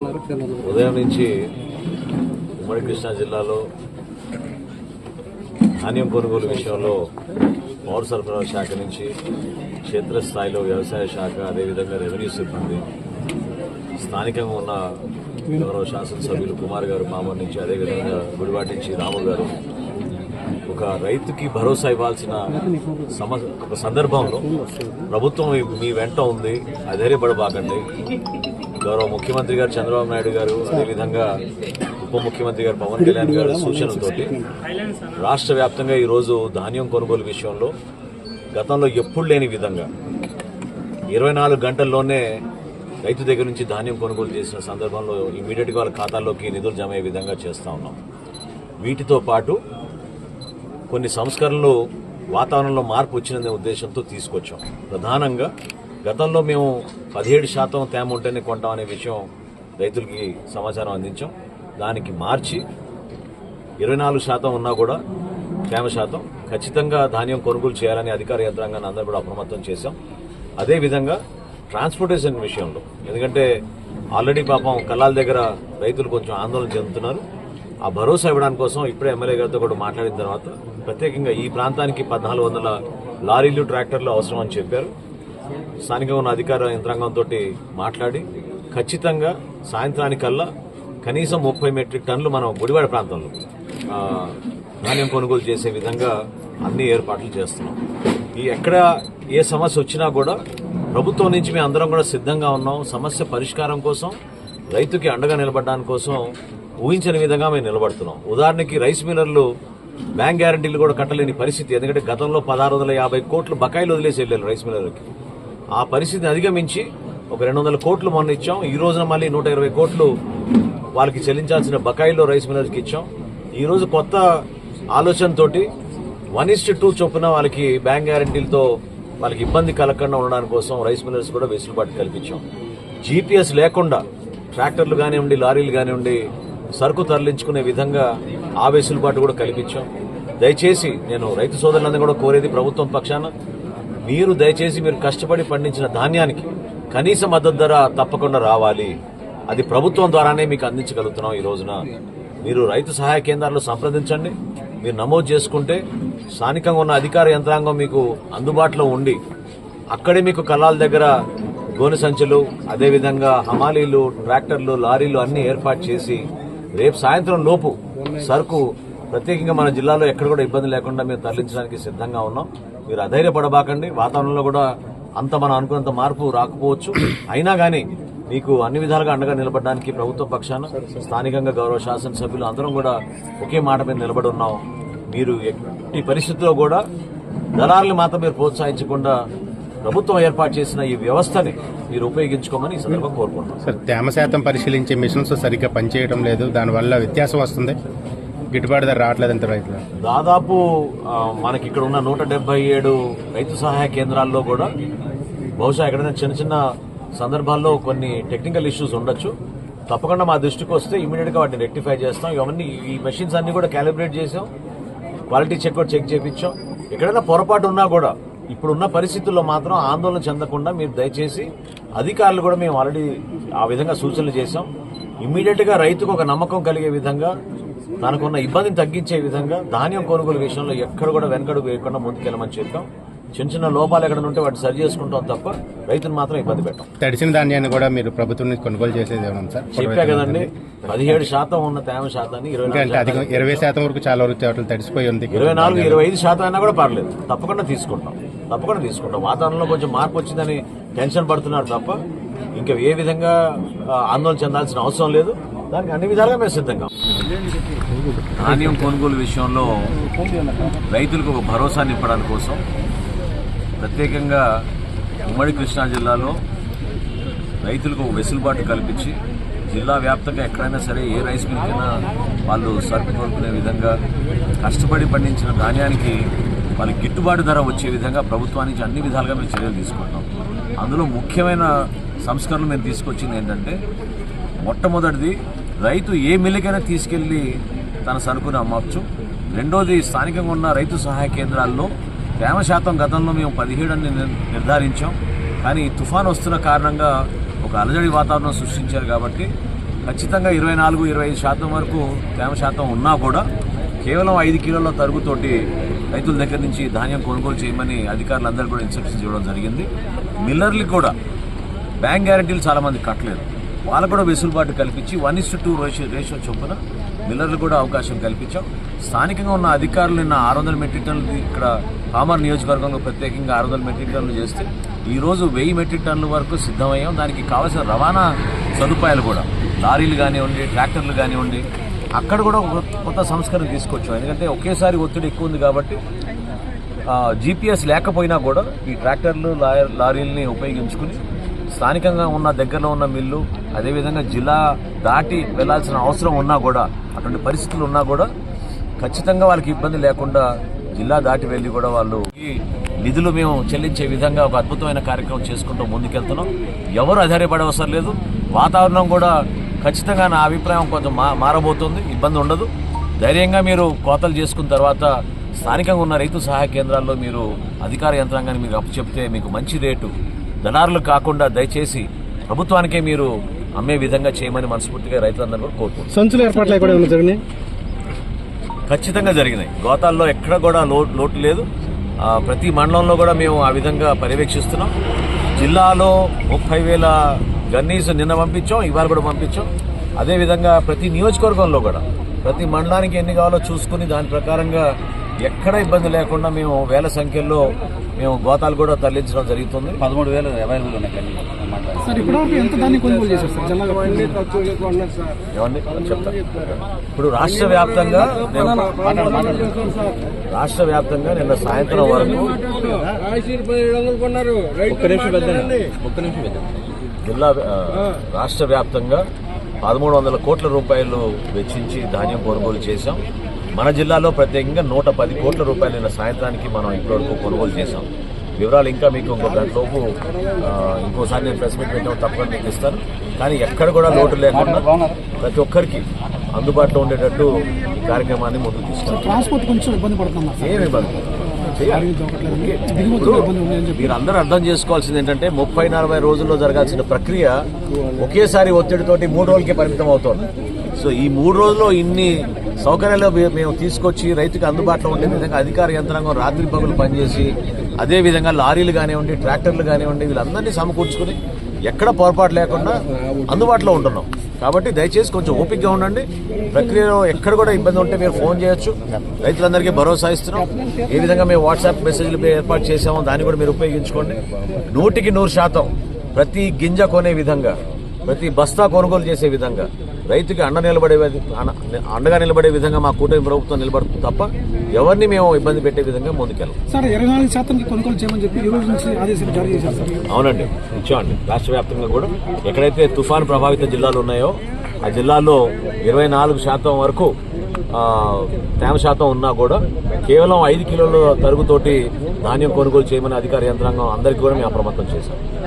ఉదయం నుంచి ఉమ్మడి కృష్ణా జిల్లాలో ధాన్యం కొనుగోలు విషయంలో పౌర సరఫరాల శాఖ నుంచి క్షేత్రస్థాయిలో వ్యవసాయ శాఖ, అదేవిధంగా రెవెన్యూ సిబ్బంది, స్థానికంగా ఉన్న గౌరవ శాసనసభ్యులు కుమార్ గారు మామూలు నుంచి, అదేవిధంగా గుడివాటి నుంచి రాము గారు ఒక రైతుకి భరోసా ఇవ్వాల్సిన ఒక సందర్భంలో ప్రభుత్వం మీ వెంట ఉంది, అధైర్యపడబాకండి. గౌరవ ముఖ్యమంత్రి గారు చంద్రబాబు నాయుడు గారు, అదేవిధంగా ఉప ముఖ్యమంత్రి గారు పవన్ కళ్యాణ్ గారి సూచనలతోటి రాష్ట్ర వ్యాప్తంగా ఈరోజు ధాన్యం కొనుగోలు విషయంలో గతంలో ఎప్పుడు లేని విధంగా 24 గంటల్లోనే రైతు దగ్గర నుంచి ధాన్యం కొనుగోలు చేసిన సందర్భంలో ఇమీడియట్గా వాళ్ళ ఖాతాల్లోకి నిధులు జమ అయ్యే విధంగా చేస్తూ ఉన్నాం. వీటితో పాటు కొన్ని సంస్కరణలు వాతావరణంలో మార్పు వచ్చిన ఉద్దేశంతో తీసుకొచ్చాం. ప్రధానంగా గతంలో మేము 17% తేమ ఉంటేనే కొంటాం అనే విషయం రైతులకి సమాచారం అందించాం. దానికి మార్చి 24% ఉన్నా కూడా తేమ శాతం ఖచ్చితంగా ధాన్యం కొనుగోలు చేయాలని అధికార యంత్రాంగాన్ని అందరూ కూడా అప్రమత్తం చేశాం. అదేవిధంగా ట్రాన్స్పోర్టేషన్ విషయంలో, ఎందుకంటే ఆల్రెడీ పాపం కల్లాల దగ్గర రైతులు కొంచెం ఆందోళన చెందుతున్నారు. ఆ భరోసా ఇవ్వడానికి కోసం ఇప్పుడే ఎమ్మెల్యే గారితో కూడా మాట్లాడిన తర్వాత ప్రత్యేకంగా ఈ ప్రాంతానికి 1400 లారీలు, ట్రాక్టర్లు అవసరం అని చెప్పారు. స్థానికంగా ఉన్న అధికార యంత్రాంగంతో మాట్లాడి ఖచ్చితంగా సాయంత్రానికల్లా కనీసం 30 మెట్రిక్ టన్నులు మనం గుడివాడ ప్రాంతంలో ధాన్యం కొనుగోలు చేసే విధంగా అన్ని ఏర్పాట్లు చేస్తున్నాం. ఎక్కడ ఏ సమస్య వచ్చినా కూడా ప్రభుత్వం నుంచి మేము అందరం కూడా సిద్ధంగా ఉన్నాం. సమస్య పరిష్కారం కోసం, రైతుకి అండగా నిలబడడానికి కోసం ఊహించని విధంగా మేము నిలబడుతున్నాం. ఉదాహరణకి రైస్ మిల్లర్లు బ్యాంక్ గ్యారంటీలు కూడా కట్టలేని పరిస్థితి. ఎందుకంటే గతంలో 1650 కోట్లు బకాయిలు వదిలేసి వెళ్ళారు రైస్ మిల్లర్లకి. ఆ పరిస్థితిని అధిగమించి ఒక 200 కోట్లు మొన్న ఇచ్చాం. ఈ రోజున మళ్ళీ 120 కోట్లు వాళ్ళకి చెల్లించాల్సిన బకాయిలో రైస్ మిల్లర్స్కి ఇచ్చాం. ఈ రోజు కొత్త ఆలోచనతోటి 1:2 చొప్పున వాళ్ళకి బ్యాంక్ గ్యారంటీలతో వాళ్ళకి ఇబ్బంది కలగకుండా ఉండడానికి కోసం రైస్ మిల్లర్స్ కూడా వెసులుబాటు కల్పించాం. జీపీఎస్ లేకుండా ట్రాక్టర్లు కానివ్వండి, లారీలు కానివ్వండి సరుకు తరలించుకునే విధంగా ఆ వెసులుబాటు కూడా కల్పించాం. దయచేసి నేను రైతు సోదరులందరూ కూడా కోరేది ప్రభుత్వం పక్షాన, దయచేసి మీరు కష్టపడి పండించిన ధాన్యానికి కనీస మద్దతు ధర తప్పకుండా రావాలి. అది ప్రభుత్వం ద్వారానే మీకు అందించగలుగుతున్నాం. ఈ రోజున మీరు రైతు సహాయ కేంద్రాల్లో సంప్రదించండి. మీరు నమోదు చేసుకుంటే స్థానికంగా ఉన్న అధికార యంత్రాంగం మీకు అందుబాటులో ఉండి అక్కడే మీకు కల్లాల దగ్గర గోనె సంచులు, అదేవిధంగా హమాలీలు, ట్రాక్టర్లు, లారీలు అన్ని ఏర్పాటు చేసి రేపు సాయంత్రం లోపు సరుకు ప్రత్యేకంగా మన జిల్లాలో ఎక్కడ కూడా ఇబ్బంది లేకుండా మేము తరలించడానికి సిద్ధంగా ఉన్నాం. మీరు అధైర్యపడబాకండి. వాతావరణంలో కూడా మనం అనుకున్నంత మార్పు రాకపోవచ్చు. అయినా కానీ మీకు అన్ని విధాలుగా అండగా నిలబడడానికి ప్రభుత్వ పక్షాన స్థానికంగా గౌరవ శాసనసభ్యులు అందరం కూడా ఒకే మాట మీద నిలబడి ఉన్నాం. మీరు ఈ పరిస్థితుల్లో కూడా దళారులు మాత్రం మీరు ప్రోత్సహించకుండా ప్రభుత్వం ఏర్పాటు చేసిన ఈ వ్యవస్థని మీరు ఉపయోగించుకోమని ఈ సందర్భంగా కోరుకుంటున్నాం. సార్, తేమ శాతం పరిశీలించే మిషన్స్ సరిగ్గా పనిచేయడం లేదు, దానివల్ల వ్యత్యాసం వస్తుంది, గిట్టుబాటు ధర రావట్లేదంటే రైతులు. దాదాపు మనకి ఇక్కడ ఉన్న 177 రైతు సహాయ కేంద్రాల్లో కూడా బహుశా ఎక్కడైనా చిన్న చిన్న సందర్భాల్లో కొన్ని టెక్నికల్ ఇష్యూస్ ఉండొచ్చు. తప్పకుండా మా దృష్టికి వస్తే ఇమీడియట్గా వాటిని రెక్టిఫై చేస్తాం. ఇవన్నీ ఈ మెషిన్స్ అన్ని కూడా క్యాలిబ్రేట్ చేసాం, క్వాలిటీ చెక్ చేయించాం. ఎక్కడైనా పొరపాటు ఉన్నా కూడా ఇప్పుడున్న పరిస్థితుల్లో మాత్రం ఆందోళన చెందకుండా మీరు దయచేసి అధికారులు కూడా మేము ఆల్రెడీ ఆ విధంగా సూచనలు చేశాం. ఇమీడియట్గా రైతుకు ఒక నమ్మకం కలిగే విధంగా, తనకున్న ఇబ్బందిని తగ్గించే విధంగా ధాన్యం కొనుగోలు విషయంలో ఎక్కడ కూడా వెనకడుగు వేయకుండా ముందుకెళ్ళమని చెప్పాం. చిన్న చిన్న లోపాలు ఎక్కడ ఉంటే వాటిని సరి చేసుకుంటాం తప్ప రైతును మాత్రం ఇబ్బంది పెట్టాం. తడిసిన ధాన్యాన్ని కూడా మీరు ప్రభుత్వం నుంచి కొనుగోలు చేసేది ఏమన్నా సార్? చెప్పా కదండి, 17% ఉన్న తేమ శాతాన్ని 20% వరకు చాలా వరకు చోట్ల తడిసిపోయి ఉంది. 24-25% అయినా కూడా పర్లేదు, తప్పకుండా తీసుకుంటాం. వాతావరణంలో కొంచెం మార్పు వచ్చిందని టెన్షన్ పడుతున్నారు తప్ప ఇంకా ఏ విధంగా ఆందోళన చెందాల్సిన అవసరం లేదు. దానికి అన్ని విధాలుగా మేము సిద్ధంగా. ధాన్యం కొనుగోలు విషయంలో రైతులకు ఒక భరోసా నింపడానికి కోసం ప్రత్యేకంగా ఉమ్మడి కృష్ణా జిల్లాలో రైతులకు ఒక వెసులుబాటు కల్పించి జిల్లా వ్యాప్తంగా ఎక్కడైనా సరే ఏ రైస్ మిల్కైనా వాళ్ళు సరుకు కొనుక్కునే విధంగా కష్టపడి పండించిన ధాన్యానికి వాళ్ళకి గిట్టుబాటు ధర వచ్చే విధంగా ప్రభుత్వానికి అన్ని విధాలుగా మేము చర్యలు తీసుకుంటాం. అందులో ముఖ్యమైన సంస్కరణలు మేము తీసుకొచ్చింది ఏంటంటే, మొట్టమొదటిది రైతు ఏ మిల్లుకైనా తీసుకెళ్లి తన సరుకును అమ్మవచ్చు. రెండోది, స్థానికంగా ఉన్న రైతు సహాయ కేంద్రాల్లో తేమ శాతం గతంలో మేము 17 అని నిర్ధారించాం. కానీ తుఫాను వస్తున్న కారణంగా ఒక అలజడి వాతావరణం సృష్టించారు కాబట్టి ఖచ్చితంగా 24-25% వరకు తేమ శాతం ఉన్నా కూడా కేవలం 5 కిలోల తరుగుతోటి రైతుల దగ్గర నుంచి ధాన్యం కొనుగోలు చేయమని అధికారులందరూ కూడా ఇన్స్ట్రక్షన్స్ ఇవ్వడం జరిగింది. మిల్లర్లకు కూడా బ్యాంక్ గ్యారెంటీలు చాలామంది కట్టలేదు, వాళ్ళకు కూడా వెసులుబాటు కల్పించి 1:2 రేషియో చొప్పున మిల్లర్లు కూడా అవకాశం కల్పించాం. స్థానికంగా ఉన్న అధికారులు నిన్న 600 మెట్రిక్ టన్నులు ఇక్కడ పామర్ నియోజకవర్గంలో ప్రత్యేకంగా 600 మెట్రిక్ టన్నులు చేస్తే ఈరోజు 1000 మెట్రిక్ టన్నుల వరకు సిద్ధమయ్యాం. దానికి కావాల్సిన రవాణా సదుపాయాలు కూడా లారీలు కానివ్వండి, ట్రాక్టర్లు కానివ్వండి, అక్కడ కూడా కొత్త సంస్కరణ తీసుకొచ్చాం. ఎందుకంటే ఒకేసారి ఒత్తిడి ఎక్కువ ఉంది కాబట్టి GPS లేకపోయినా కూడా ఈ ట్రాక్టర్లు లారీలని ఉపయోగించుకుని స్థానికంగా ఉన్న దగ్గరలో ఉన్న మిల్లు, అదేవిధంగా జిల్లా దాటి వెళ్లాల్సిన అవసరం ఉన్నా కూడా, అటువంటి పరిస్థితులు ఉన్నా కూడా ఖచ్చితంగా వాళ్ళకి ఇబ్బంది లేకుండా జిల్లా దాటి వెళ్ళి కూడా వాళ్ళు ఈ నిధులు మేము చెల్లించే విధంగా ఒక అద్భుతమైన కార్యక్రమం చేసుకుంటూ ముందుకెళ్తున్నాం. ఎవరు ఆధారపడే అవసరం లేదు. వాతావరణం కూడా ఖచ్చితంగా నా అభిప్రాయం కొంచెం మారబోతుంది, ఇబ్బంది ఉండదు. ధైర్యంగా మీరు కోతలు చేసుకున్న తర్వాత స్థానికంగా ఉన్న రైతు సహాయ కేంద్రాల్లో మీరు అధికార యంత్రాంగాన్ని మీకు అప్పచెప్తే మీకు మంచి రేటు, దళారులు కాకుండా దయచేసి ప్రభుత్వానికే మీరు అమ్మే విధంగా చేయమని మనస్ఫూర్తిగా రైతులందరూ కూడా కోరుకుంటున్నారు. సంచుల ఏర్పాట్లు కూడా జరిగినాయి, ఖచ్చితంగా జరిగినాయి. గోతాల్లో ఎక్కడ కూడా లోటు లేదు. ప్రతి మండలంలో కూడా మేము ఆ విధంగా పర్యవేక్షిస్తున్నాం. జిల్లాలో 30,000 గన్నీస్ నిన్న పంపించాం, ఇవాళ కూడా పంపించాం. అదేవిధంగా ప్రతి నియోజకవర్గంలో కూడా ప్రతి మండలానికి ఎన్ని కావాలో చూసుకుని దాని ప్రకారంగా ఎక్కడ ఇబ్బంది లేకుండా మేము వేల సంఖ్యలో మేము గోతాలు కూడా తరలించడం జరుగుతుంది. 13,000 అవైలబుల్ ఉన్నాయి. సార్ ఇప్పటివరకు ఎంత దాన్ని కొనుగోలు చేశారు సార్? ఏమండి చెప్తా. ఇప్పుడు రాష్ట్ర వ్యాప్తంగా నిన్న సాయంత్రం వరకు జిల్లా రాష్ట్ర వ్యాప్తంగా 1,300 కోట్ల రూపాయలు వెచ్చించి ధాన్యం కొనుగోలు చేశాం. మన జిల్లాలో ప్రత్యేకంగా 110 కోట్ల రూపాయలు నిన్న సాయంత్రానికి మనం ఇప్పటివరకు కొనుగోలు చేశాం. వివరాలు ఇంకా మీకు ఇంకో గంటలోపు ఇంకోసారి నేను ప్రెస్ మీట్ పెట్టడం తప్పకుండా మీకు ఇస్తాను. కానీ ఎక్కడ కూడా లోటు లేకుండా ప్రతి ఒక్కరికి అందుబాటులో ఉండేటట్టు ఈ కార్యక్రమాన్ని ముందుకు తీసుకుంటాం. ట్రాన్స్పోర్ట్ కొంచెం ఇబ్బంది పడుతున్నారు. ఏమి ఇబ్బంది మీరు అందరూ అర్థం చేసుకోవాల్సింది ఏంటంటే 30-40 రోజుల్లో జరగాల్సిన ప్రక్రియ ఒకేసారి ఒత్తిడితోటి 3 రోజులకే పరిమితం అవుతోంది. సో ఈ 3 రోజుల్లో ఇన్ని సౌకర్యాలు మేము తీసుకొచ్చి రైతుకి అందుబాటులో ఉండే విధంగా అధికార యంత్రాంగం రాత్రి పగులు పనిచేసి, అదేవిధంగా లారీలు కానివ్వండి, ట్రాక్టర్లు కానివ్వండి, వీళ్ళందరినీ సమకూర్చుకుని ఎక్కడ పొరపాటు లేకుండా అందుబాటులో ఉంటున్నాం. కాబట్టి దయచేసి కొంచెం ఓపికగా ఉండండి. ప్రక్రియలో ఎక్కడ కూడా ఇబ్బంది ఉంటే మీరు ఫోన్ చేయొచ్చు. రైతులందరికీ భరోసా ఇస్తున్నాం. ఏ విధంగా మేము వాట్సాప్ మెసేజ్లు ఏర్పాటు చేసామో దాన్ని కూడా మీరు ఉపయోగించుకోండి. 100% ప్రతి గింజ కొనే విధంగా, ప్రతి బస్తా కొనుగోలు చేసే విధంగా, రైతుకి అండగా నిలబడే విధంగా మా కూటమి ప్రభుత్వం నిలబడుతుంది తప్ప ఎవరిని మేము ఇబ్బంది పెట్టే విధంగా ముందుకెళ్ళాం. సార్ 24% కొనుగోలు చేయమని చెప్పి ఈ రోజు నుంచి ఆదేశాలు జారీ చేశారు సార్. అవునండి, ఇచ్చామండి. రాష్ట్ర వ్యాప్తంగా కూడా ఎక్కడైతే తుఫాను ప్రభావిత జిల్లాలు ఉన్నాయో ఆ జిల్లాల్లో 24% వరకు తేమ శాతం ఉన్నా కూడా కేవలం 5 కిలోల తరుగుతోటి ధాన్యం కొనుగోలు చేయమని అధికార యంత్రాంగం అందరికీ కూడా మేము అప్రమత్తం చేశాం.